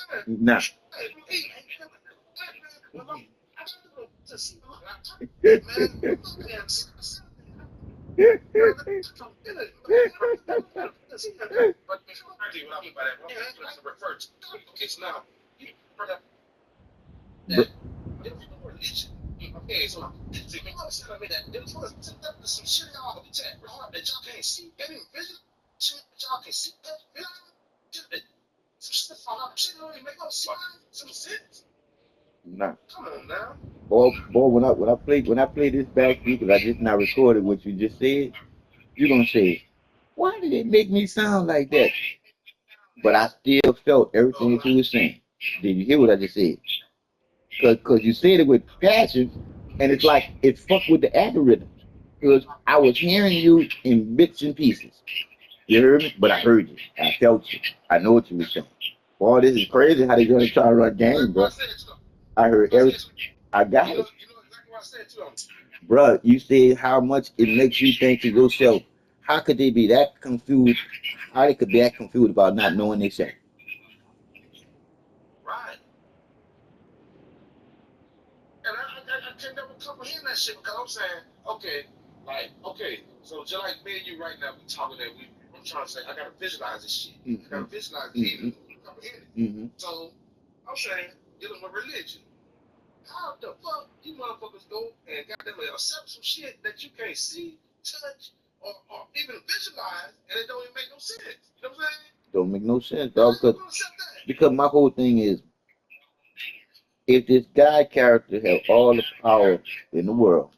Yeah,
nah.
hey, hey, hey, hey, hey, hey, just man, I'm not paying 6%. But before I do what I mean by that, what I'm going to refer to. Okay, so now, you heard that religion. Okay, so see, me understand I mean that there was some shit y'all be chat that y'all can't see, that vision, shit that y'all can see, that vision, some shit fall out, shit don't even make no sense, some sense.
Nah.
Come on now.
Boy, when I play this back to you, because I just now recorded what you just said, you're gonna say, why did it make me sound like that? But I still felt everything that you were saying. Did you hear what I just said? Because you said it with passion, and it's like it fucked with the algorithm. Because I was hearing you in bits and pieces. You heard me? But I heard you. I felt you. I know what you were saying. Boy, this is crazy how they gonna try to run game, bro. I heard everything. I got it.
You know exactly what I said to them.
Bruh, you said how much it makes you think to yourself, how could they be that confused? How they could be that confused about not knowing themselves?
Right. And I can never comprehend that shit because I'm saying, okay, so just like me and you right now, we talking that I'm trying to say, I gotta visualize this shit. I gotta visualize it, even comprehend it.
Mm-hmm.
So I'm saying, dealing with religion. How the fuck you motherfuckers go and got them to accept some shit that you can't see, touch, or even visualize, and it don't even make no sense. You know what I'm saying?
Don't make no sense,
How
dog.
you gonna accept that?
Because my whole thing is, if this guy character have all the power in the world,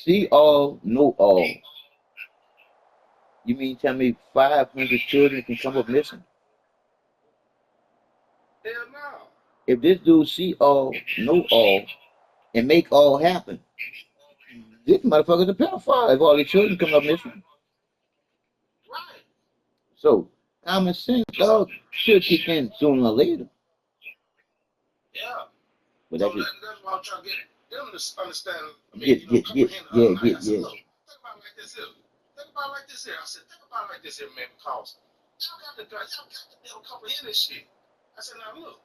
see all, know all, you mean tell me 500 children can come up missing?
Hell no.
If this dude see all, know all, and make all happen, this motherfucker's a pedophile if all the children come up missing.
Right.
So, common sense, dog, should kick in sooner or later.
Yeah.
But
So
that's just,
that's why I'm trying to get them to understand. I mean,
get, get, get,
comprehend.
yeah,
I
get,
said,
yeah.
look, think about it like this here. Think about it like this here. I said, think about it like this here, man, because y'all got to be able to comprehend this shit. I said, now look.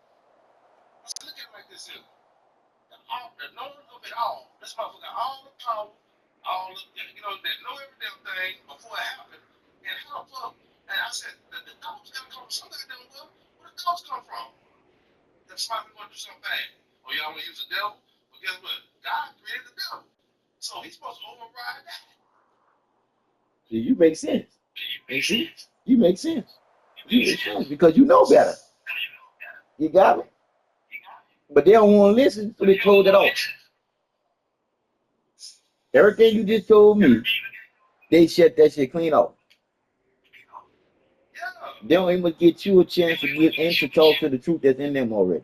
I said, look at it like this here. The knowing of it all. This motherfucker got all the power, all the, that know every damn thing before it happened. And how the fuck? And I said, the thoughts gotta come from somebody. Where the thoughts come from? That somebody want to do something bad. Or y'all want to use the devil? But guess what? God created the devil. So he's supposed to override that.
See, you make sense. You see? You make sense. You make sense because you know better. You got it? But they don't want to listen, so they close it off. Everything you just told me, they shut that shit clean off.
Yeah.
They don't even get you a chance to get in to talk to the truth that's in them already.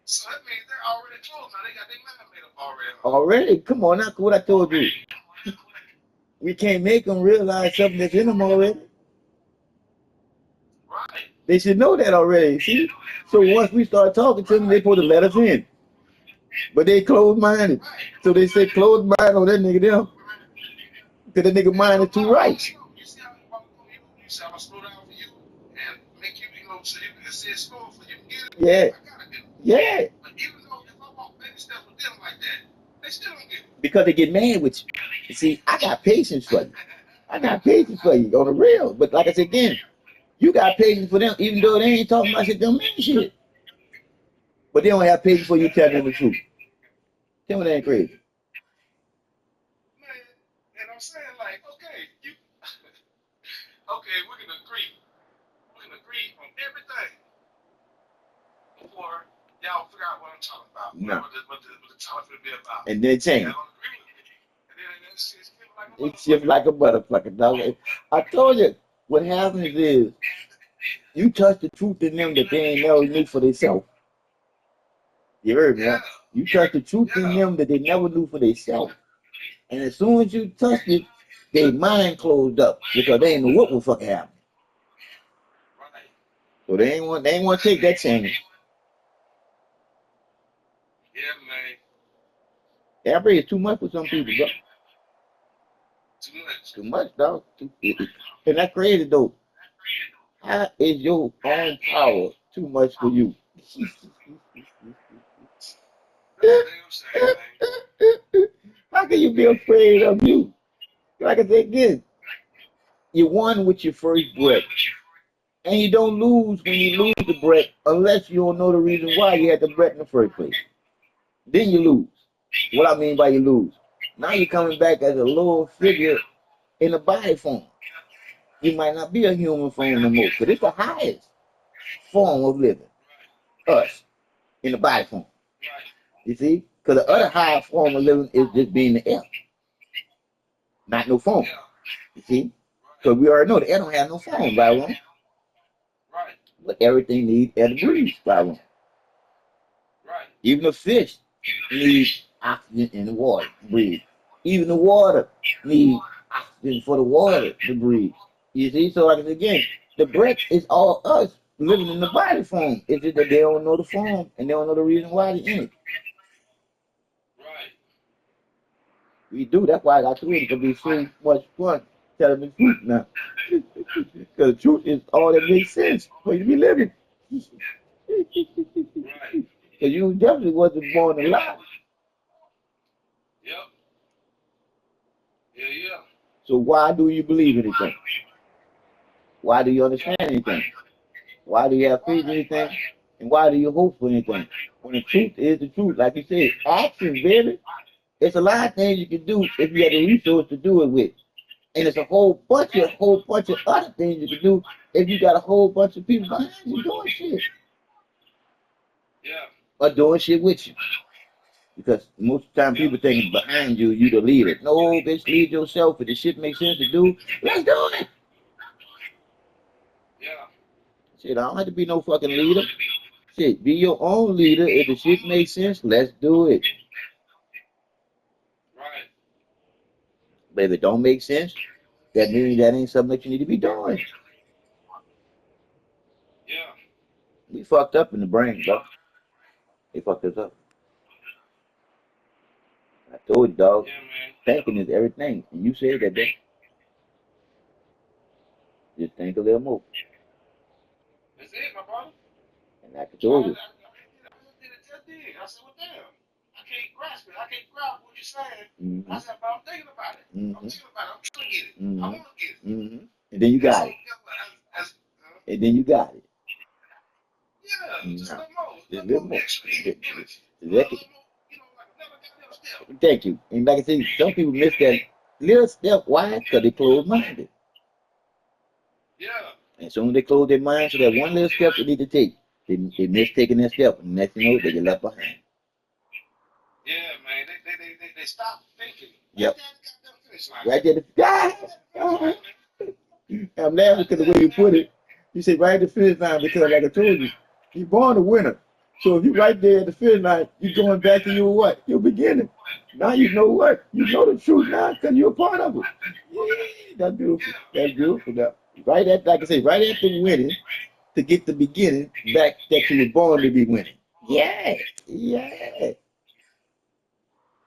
So that means they're already closed now. They got their mind made up already.
Already? Come on, that's what I told you. We can't make them realize something that's in them already.
Right.
They should know that already, see? So once we start talking to them, they supposed to let us in. But they closed-minded. So they say closed mind on that nigga them. Because that nigga mind is too right.
You see how I'm going you see how I slow down for you and make you, so you can see it slow for you can get it?
Yeah.
I gotta get it.
Yeah.
But even though if I walk baby steps with them like that, they still don't get it.
Because they get mad with you. You see, I got patience for you. I got patience for you on the real. But like I said again, you got patience for them, even though they ain't talking about shit, don't mean shit. But they don't have patience for you telling them the truth. Tell me that ain't crazy.
Man, and I'm saying like, okay, okay, we can agree. We can agree on everything before y'all figure out what I'm talking about.
No.
What the topic will be about.
And then change.
Y'all agree with me. And then it's like a
It's just like a motherfucker, dog. I told you, what happens is you touch the truth in them that they ain't never knew for themselves. You heard me, huh? You touch the truth in them that they never knew for themselves. And as soon as you touch it, their mind closed up because they ain't know what was fucking happening.
Right.
So they ain't want to take that change.
Yeah, man.
That rate is too much for some people, bro.
Too much.
Too much, dog. And that's crazy though. How is your own power too much for you?
Damn shame, man.
How can you be afraid of you? Like I said again, you won with your first breath. And you don't lose when you lose the breath unless you don't know the reason why you had the breath in the first place. Then you lose. What I mean by you lose. Now you're coming back as a little figure in a body form. You might not be a human form no more, because it's the highest form of living. Us in the body form. You see? Because the other higher form of living is just being the air. Not no form. You see? Because we already know the air don't have no form, right?
Right.
But everything needs air to breathe, right?
Right.
Even the fish needs oxygen in the water to breathe. Even the water needs oxygen for the water to breathe. You see? So like again, the breath is all us living in the body form. It's just that they don't know the form and they don't know the reason why they're in it.
Right.
We do. That's why I got to it. It can be so much fun telling the truth now. Because the truth is all that makes sense for you to be living.
Right.
Because you definitely wasn't born alive.
Yep. Yeah.
So why do you believe anything? Why do you understand anything? Why do you have faith in anything? And why do you hope for anything? When the truth is the truth, like you said, action, baby. It's a lot of things you can do if you have the resource to do it with. And it's a whole bunch of other things you can do if you got a whole bunch of people behind you doing shit.
Yeah.
Or doing shit with you. Because most of the time people think behind you, you the leader. No, bitch, lead yourself. If the shit makes sense to do, let's do it.
Yeah.
Shit, I don't have to be no fucking leader. Shit, be your own leader. If the shit makes sense, let's do it.
Right.
But if it don't make sense, that means that ain't something that you need to be doing.
Yeah.
We fucked up in the brain, bro. They fucked us up. I told you, dog.
Yeah, man.
Thinking is everything. And you said that, bitch. Just think a little more.
That's it, my brother.
And like I told you.
I said, well, damn. I can't grasp it. I can't grasp what you're saying.
Mm-hmm.
I said, but I'm thinking about it.
Mm-hmm.
I'm thinking about it. I'm trying to get it.
Mm-hmm.
I want to get it.
Mm-hmm. And then you got it. And then you got it.
Yeah, just a
No.
little more.
Just a
A
little
little
more.
extra energy. A
Exactly.
little more, like another step.
Thank you. And like I said, some people miss that little step. Why? Because they close minded.
Yeah.
And as soon as they close their mind to that one little step they need to take, they miss taking that step. And next thing you know, they get left behind.
Yeah, man. They stop thinking.
Yep.
Right
there, the I'm laughing because the way you put it, you say right at the finish line because, like I told you, you're born a winner. So if you're right there at the finish line, you're going back to your what? Your beginning. Now you know what? You know the truth now because you're a part of it. Yeah, that's beautiful. That's beautiful. Now, right at, like I say, right at the winning to get the beginning back that you were born to be winning. Yeah. Yeah.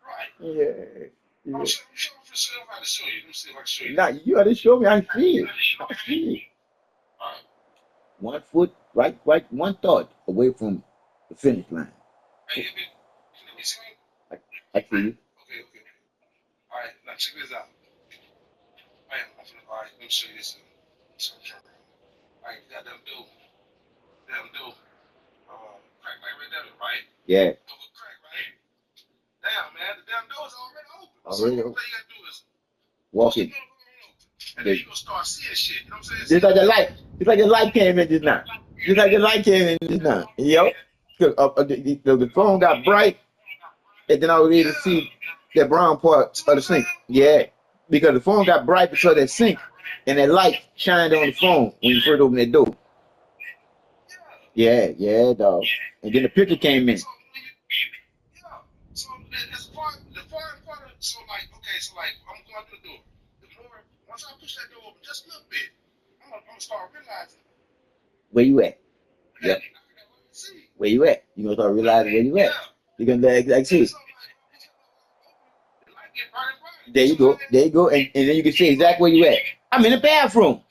Right.
Yeah.
I'm sure for sure if I had to show you. Let me see if I can show you.
Now you gotta show me. I see it. I see it.
All right.
1 foot, right, one thought away from the finish line.
Hey, can you see me?
I see you.
Okay. All right, now check this out. All right, let me show you this. All right, got them do. Crack right there, right?
Yeah.
Crack, right? Damn, man, the damn door's already open.
Already
So
open.
all you gotta do is
walk in.
And then you gonna start seeing shit. You know what I'm saying?
Just like the light. Just like the light came in just now. Just like the light came in just now. Yo. The phone got bright, and then I was able to see that brown part of the sink. Yeah. Because the phone got bright because of that sink, and that light shined on the phone when you first opened that door. Yeah, dog. And then the picture came in.
So it's the foreign part of so like I'm going through the door. The more once I push that door open just a little bit, I'm gonna start realizing
where you at. Yep. Where you at? You gonna start realizing where you at. You're gonna like see. There you go. And then you can see exactly where you at. I'm in the bathroom.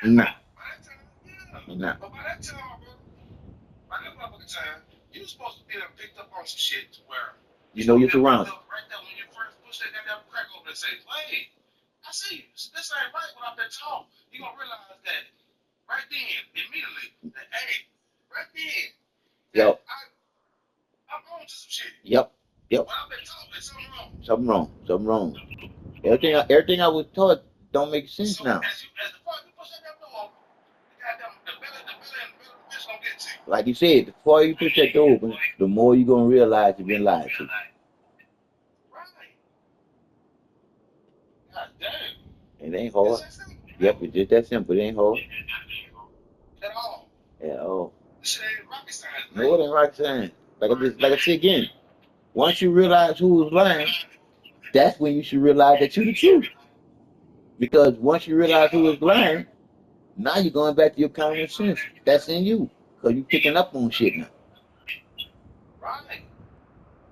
Nah. Nah.
But by that motherfucking time, you was supposed to be picked up on some shit to where
You know your surroundings.
Right there when you first push that goddamn crack open and say, wait, I see you. This ain't right when I've been taught. You gonna realize that right then, immediately, that hey, right then, that
Yep.
I'm on to some shit.
Yep. Yep.
What I've been taught, there's something wrong.
Something wrong. Something wrong. Everything I was taught don't make sense
So
now.
as the part you push that damn door open, the belly and the bitch gonna get to you.
Like you said, the more you push that door open, the more you're gonna realize you've been lied to.
Right. God damn.
It ain't hard.
It's that simple.
Yep, it's just that simple. It ain't hard
At all.
at all.
This shit ain't rocket science, man.
No, it ain't right saying. Like I said again, once you realize who was lying, that's when you should realize that you're the truth. Because once you realize who was lying, now you're going back to your common sense. That's in you. Because you're picking up on shit now.
Right.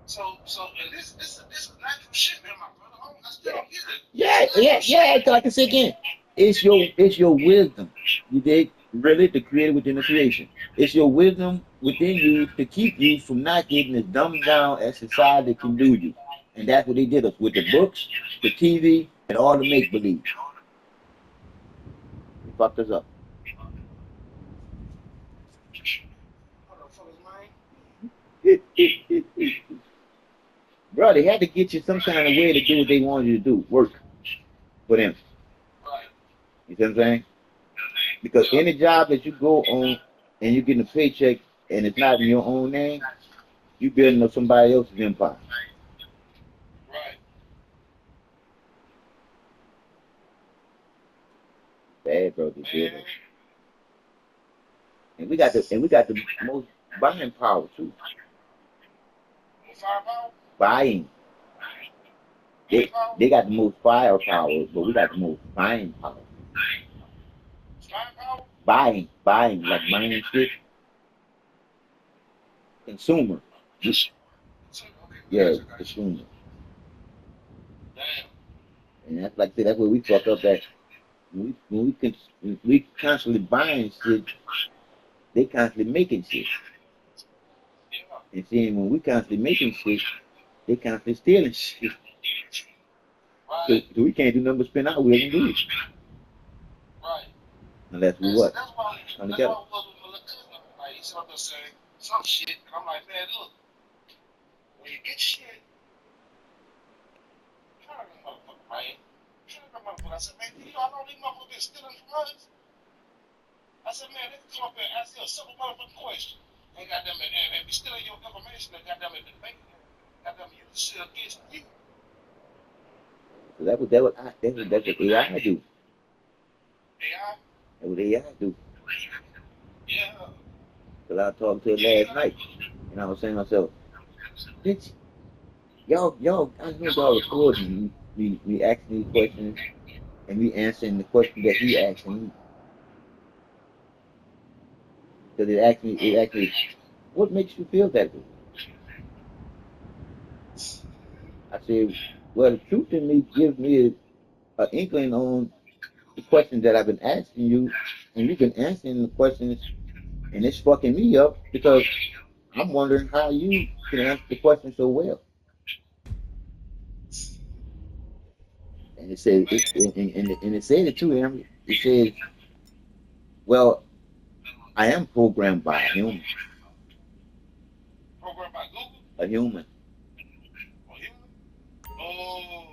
So and this is natural shit, man, my brother. I still don't get it.
Yeah. Like I said again, it's your wisdom. You dig? Really, the creator within the creation. It's your wisdom within you to keep you from not getting as dumbed down as society can do you. And that's what they did us with the books, the TV, and all the make believe. They fucked us up.
Motherfuckers, man.
Bro, they had to get you some kind of way to do what they wanted you to do. Work for them.
Right.
You see what I'm saying? Because any job that you go on and you're getting a paycheck and it's not in your own name, you building up somebody else's empire.
Right.
Bad, bro. They did
Man.
it. And we got the most buying power too.
More firepower?
Buying.
Firepower?
They got the most firepower, but we got the most buying power.
Firepower?
Buying, like buying shit. Consumer.
Okay.
Yeah,
Gotcha.
consumer.
Damn.
And that's like I said, that's where we fuck up at. When we constantly buying shit, they constantly making shit.
Yeah.
And seeing when we constantly making shit, they constantly stealing shit.
Right.
So we can't do nothing but spend our will and do it.
Right.
Unless we what?
That's why
Come
I
together.
was with my little cousin. Like, he said up there saying some shit, and I'm like, man, look, when you get shit, try to motherfucker, man. Try to motherfucker. I said, man, do you know I know these motherfuckers been stealing from us? I said, man, they can come up here and ask you a simple motherfucking question. And goddamn it, and be stealing your information and goddamn it, the bank, goddamn use shit against you.
So that's what AI do.
AI?
That's what AI do.
Yeah.
Cause I was talking to her last night, and I was saying to myself, bitch, y'all, I know y'all recording me asking these questions and me answering the question that he asked me. Because it asked me, what makes you feel that way? I said, well, the truth in me gives me an inkling on the questions that I've been asking you, and you've been answering the questions, and it's fucking me up because I'm wondering how you can answer the question so well. And it says, and it said it too, Amber. It says, well, I am programmed by a human.
Programmed by Google?
A human.
Or human? Oh.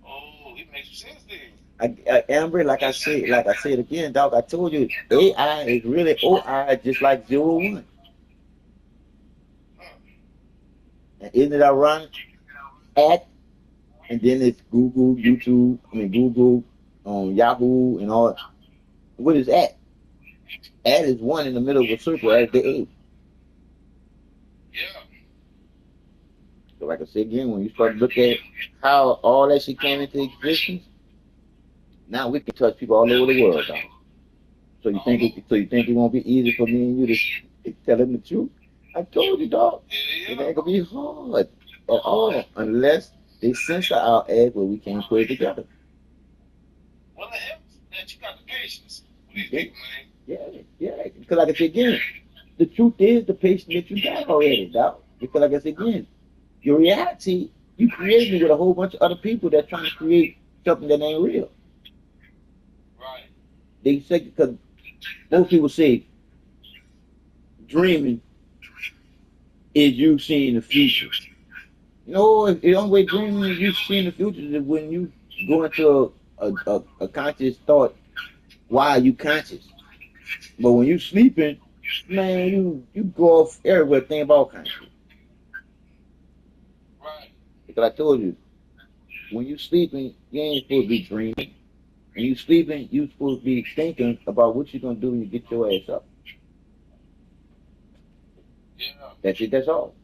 Oh, it makes sense then.
Amber, like I said again, dog. I told you, AI is really OI, just like 01. And isn't it ironic? At, and then it's Google, YouTube. I mean Google, Yahoo, and all. What is at? At is one in the middle of a circle as the A.
Yeah.
So like I said again, when you start to look at how all that shit came into existence, now we can touch people all over the world, dog. So you think it won't be easy for me and you to tell them the truth? I told you, dog. It ain't gonna be hard at all unless they censor our ass where we can't put it together.
Well, it helps that you got the patience with these people, man.
Yeah. Because like I said again, the truth is the patient that you got already, dog. Because like I said again, Your reality, you created it with a whole bunch of other people that's trying to create something that ain't real.
Right.
They say, because most people say dreaming is you seeing the future. No, the only way dreaming is you seeing the future is when you go into a conscious thought while you conscious. But when you sleeping, man, you go off everywhere thinking about kind of shit.
Right.
Because I told you, when you sleeping, you ain't supposed to be dreaming. When you sleeping, you supposed to be thinking about what you're gonna do when you get your ass up.
Yeah.
That's it. That's all.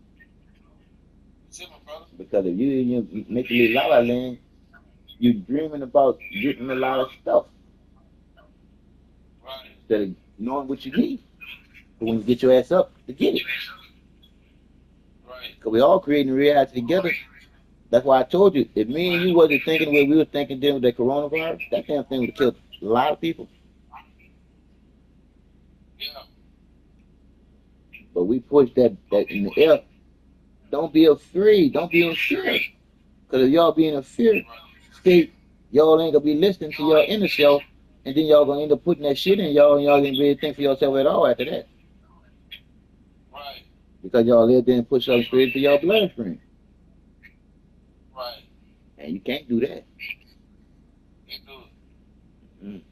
That's it, my brother.
Because if you make a la la land, you dreaming about getting a lot of stuff
Right.
instead of knowing what you need. But when you get your ass up to get it,
Right.
because we all creating reality together. That's why I told you, if me and you wasn't thinking the way we were thinking then with the coronavirus, that damn thing would have killed a lot of people.
Yeah.
But we pushed that in the air. Don't be afraid. Don't be in fear. Because if y'all be in a fear state, y'all ain't gonna be listening to your inner self, and then y'all gonna end up putting that shit in y'all, and y'all ain't really think for yourself at all after that.
Right.
Because y'all lived in and push something straight into your bloodstream.
Right.
And you can't do that.
Can't do it.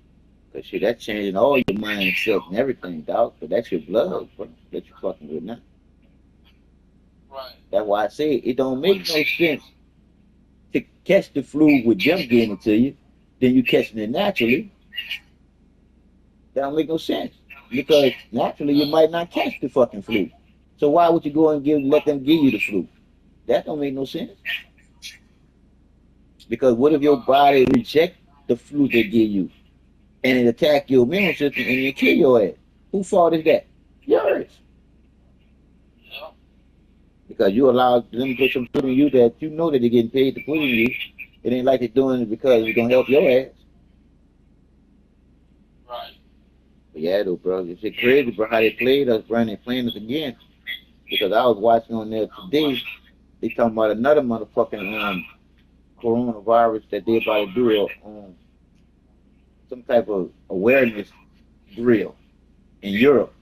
Because shit, that's changing all your mindset and everything, dog. But that's your blood, bro, that you fucking with now.
Right.
That's why I say it don't make no sense to catch the flu with them getting it to you, then you catching it naturally. That don't make no sense. Because naturally you might not catch the fucking flu. So why would you go and let them give you the flu? That don't make no sense. Because what if your body reject the flu they give you and it attack your immune system and it kill your ass? Who fault is that? Yours.
Yeah.
Because you allow them to put some food in you that you know that they're getting paid to put in you. It ain't like they're doing it because it's gonna help your ass.
Right.
But yeah, though, bro, it's shit crazy, bro, how they played us, bro, and they playing us again. Because I was watching on there today, they talking about another motherfucking coronavirus that they about to do some type of awareness drill in Europe.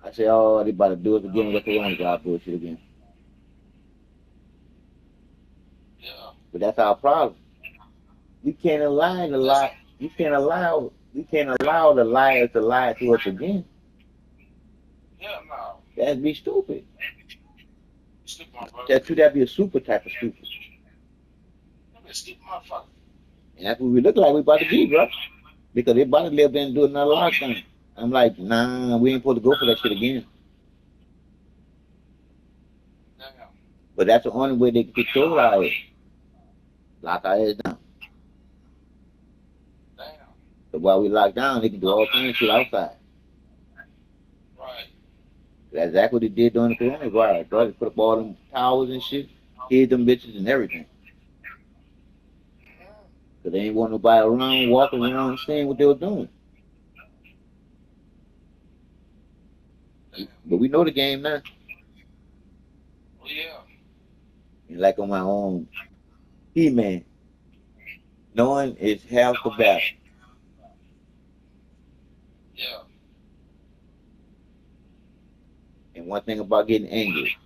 I say, oh, they about to do it again with the coronavirus bullshit again.
Yeah.
But that's our problem. We can't allow the lie. You can't allow. We can't allow the liars to lie to us again.
Yeah, no.
That'd be stupid.
Stupid, my brother.
That'd be a super type of stupid.
That'd be a stupid motherfucker.
And that's what we look like we about to be, bro. Because they about to live there and do another lockdown. I'm like, nah, we ain't supposed to go for that shit again.
Damn.
But that's the only way they can control our ass. Lock our ass down.
Damn.
But while we lock down, they can do all kinds of shit outside.
Right.
That's exactly what they did during the coronavirus, bro. They put up all them towers and shit, hid them bitches and everything. Because they ain't want nobody around, walking around, seeing what they were doing.
Damn.
But we know the game now.
Oh, yeah.
And like on my own He-Man, knowing is half the battle.
Yeah.
And one thing about getting angry,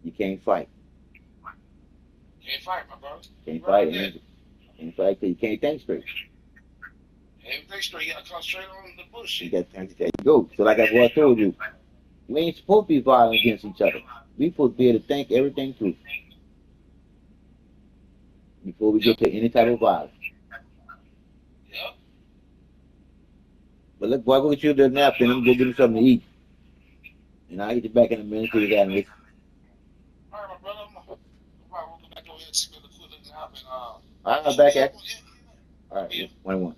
you can't fight.
Can't fight, my brother.
Can't
Right
fight
there.
angry. Can't fight because you can't think straight.
Everything straight. You gotta concentrate on the
You
bullshit.
got to there you go. So like I told you, we ain't supposed to be violent against each other. We supposed to be able to think everything through before we
Yep.
get to any type of violence.
Yep.
But look, boy, go get you the napkin. I'm gonna go get me something to eat. And I'll hit you back in a minute till you got me.
All right, my brother. I'm probably gonna go back over here and see what the food is and happen.
All right, back at you.
Yeah.
All right, 1-1.